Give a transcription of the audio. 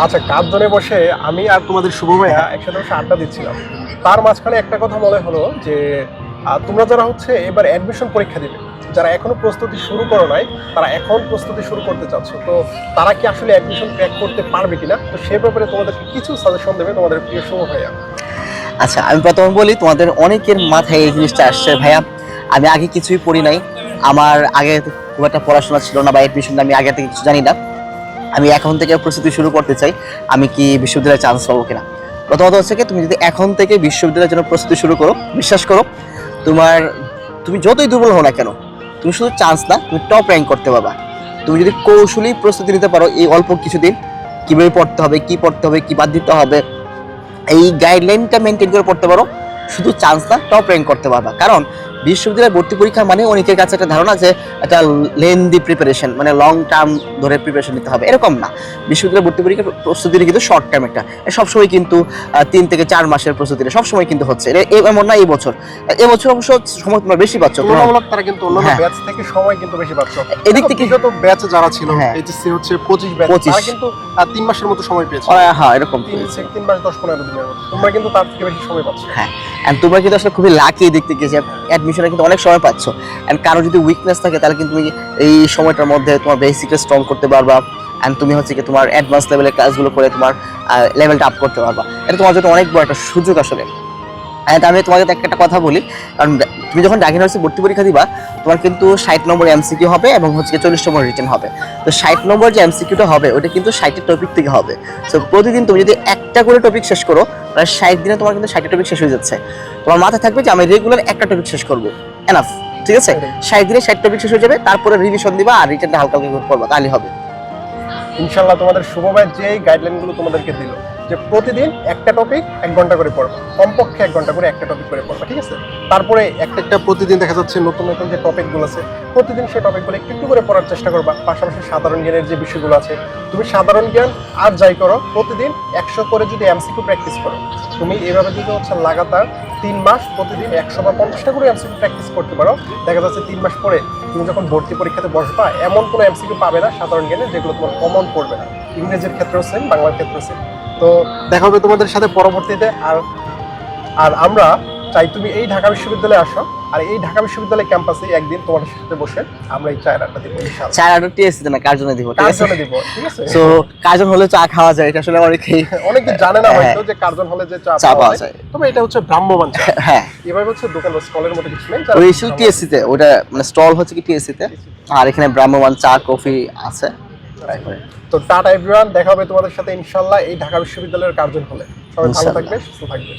আচ্ছা, কার্জনে বসে আমি আর তোমাদের শুভ ভাইয়া একসাথে বসে আড্ডা দিচ্ছিলাম। তার মাঝখানে একটা কথা মনে হলো যে তোমরা যারা হচ্ছে এবার অ্যাডমিশন পরীক্ষা দিবে, যারা এখনো প্রস্তুতি শুরু করো নাই, তারা এখন প্রস্তুতি শুরু করতে চাচ্ছ, তো তারা কি আসলে অ্যাডমিশন ক্র্যাক করতে পারবে কিনা, তো সে ব্যাপারে তোমাদেরকে কিছু সাজেশন দেবে তোমাদের প্রিয় শুভ ভাইয়া। আচ্ছা, আমি প্রথমে বলি, তোমাদের অনেকের মাথায় এই জিনিসটা আসছে, ভাইয়া আমি আগে কিছুই পড়ি নাই, আমার আগে খুব একটা পড়াশোনা ছিল না বা অ্যাডমিশন আমি আগে থেকে কিছু জানি না, আমি এখন থেকে প্রস্তুতি শুরু করতে চাই, আমি কি বিশ্ববিদ্যালয়ে চান্স পাবো কিনা। প্রথমত হচ্ছে কি, তুমি যদি এখন থেকে বিশ্ববিদ্যালয়ের জন্য প্রস্তুতি শুরু করো, বিশ্বাস করো তুমি যতই দুর্বল হও না কেন, তুমি শুধু চান্স না, তুমি টপ র্যাঙ্ক করতে পারবা। তুমি যদি কৌশলী প্রস্তুতি নিতে পারো এই অল্প কিছুদিন, কীভাবে পড়তে হবে, কি পড়তে হবে, কি বাদ দিতে হবে, এই গাইডলাইনটা মেনটেন করে পড়তে পারো, শুধু চান্স না, টপ র্যাঙ্ক করতে পারবা। কারণ বিশ্ববিদ্যালয় ভর্তি পরীক্ষা মানে অনেকের কাছে একটা ধারণা যে একটা লেন্দি প্রিপারেশন, মানে লং টার্ম ধরে প্রিপারেশন নিতে হবে, এরকম না। বিশ্ববিদ্যালয় ভর্তি পরীক্ষার প্রস্তুতি কিন্তু শর্ট টার্ম একটা, সবসময় কিন্তু 3 থেকে 4 মাসের প্রস্তুতি সবসময় কিন্তু হচ্ছে, এমন না এবছর অবশ্য সময় তোমরা বেশি পাচ্ছ, তুলনামূলক তারা কিন্তু অন্যান্য ব্যাচ থেকে সময় কিন্তু বেশি পাচ্ছ। এদিক থেকে বিগত ব্যাচে যারা ছিল, এইচএসসি হচ্ছে 25 ব্যাচ, তারা কিন্তু 3 মাসের মতো সময় পেয়েছে। হ্যাঁ, এরকম 3 মাস 10-15 দিনের মতো, তোমরা কিন্তু তার থেকে বেশি সময় পাচ্ছ। হ্যাঁ, এন্ড তোমরা কিন্তু আসলে খুবই লাকি দিক থেকে যে অ্যাডমিশনে কিন্তু অনেক সময় পাচ্ছ। এন্ড কারো যদি উইকনেস থাকে তাহলে কিন্তু তুমি এই সময়টার মধ্যে তোমার বেসিকটা স্ট্রং করতে পারবা, এন্ড তুমি হচ্ছে কি তোমার অ্যাডভান্স লেভেলের ক্লাসগুলো করে তোমার লেভেলটা আপ করতে পারবা। এটা তোমার জন্য অনেক বড় একটা সুযোগ আসলে। এন্ড আমি তোমাকে একটা কথা বলি, কারণ তুমি যখন ঢাকা ইউনিভার্সিটি ভর্তি পরীক্ষা দিবা, তোমার কিন্তু 60 নম্বর এমসিকিউ হবে এবং হচ্ছে 40 নম্বর রিটেন হবে। তো 60 নম্বর যে এমসিকিউটা হবে ওটা কিন্তু 60টা টপিক থেকে হবে। সো প্রতিদিন তুমি যদি একটা করে টপিক শেষ করো, তাহলে 60 দিনে তোমার কিন্তু 60টা টপিক শেষ হয়ে যাচ্ছে। তোমার মাথায় থাকবে যে আমি রেগুলার একটা টপিক শেষ করবো, এনাফ, ঠিক আছে? 60 দিনে 60 টপিক শেষ হয়ে যাবে, তারপরে রিভিশন দিবা আর রিটেনটা হালকা হালকা করে পড়বা, তাহলেই হবে। ইনশাআল্লাহ তোমাদের শুভ ভাই যে গাইডলাইনগুলো তোমাদেরকে দিল, যে প্রতিদিন একটা টপিক 1 ঘন্টা করে পড়বা, কমপক্ষে 1 ঘন্টা করে একটা টপিক করে পড়বা, ঠিক আছে? তারপরে একটা প্রতিদিন দেখা যাচ্ছে নতুন নতুন যে টপিকগুলো আছে, প্রতিদিন সেই টপিকগুলো একটু করে পড়ার চেষ্টা করবা। পাশাপাশি সাধারণ জ্ঞানের যে বিষয়গুলো আছে, তুমি সাধারণ জ্ঞান আর যাই করো, প্রতিদিন 100 করে যদি এমসিকিউ প্র্যাকটিস করো, তুমি এভাবে যদি হচ্ছে লাগাতার 3 মাস প্রতিদিন 100 বা 50টা করে এমসিকিউ প্র্যাকটিস করতে পারো, দেখা যাচ্ছে 3 মাস পরে তুমি যখন ভর্তি পরীক্ষাতে বসবা, এমন কোনো এমসিকিউ পাবে না সাধারণ জ্ঞানের যেগুলো তোমার কমন পড়বে না। ইংরেজির ক্ষেত্রেও সেম, বাংলার ক্ষেত্রেও সেম। তো দেখা হবে তোমাদের সাথে পরবর্তীতে। আর আমরা চাই তুমি এই ঢাকা বিশ্ববিদ্যালয়ে আসো, আর এই ঢাকা বিশ্ববিদ্যালয় ক্যাম্পাসে একদিন তোমাদের সাথে বসে আমরা এই চায়ের আড্ডা দিব ইনশাআল্লাহ। চায়ের আড্ডা টিএসসি না, কার্জনে দিব, কার্জনে দিব, ঠিক আছে? সো কার্জন হলে চা খাওয়া যায়, এটা আসলে অনেকে জানে না হয়তো যে কার্জন হলে যে চা পাওয়া যায়, তবে এটা হচ্ছে ভ্রাম্যমাণ চা। হ্যাঁ, এভাবে হচ্ছে দোকান বা স্টলের মতো কিছু নেই। ওই টিএসসি তে, ওটা মানে স্টল হচ্ছে কি টিএসসি তে, আর এখানে ভ্রাম্যমাণ চা কফি আছে। তো টাটা এভরিওয়ান, দেখা হবে তোমাদের সাথে ইনশাআল্লাহ এই ঢাকা বিশ্ববিদ্যালয়ের কার্জন হলে। সবাই ভালো থাকবে, সুস্থ থাকবে।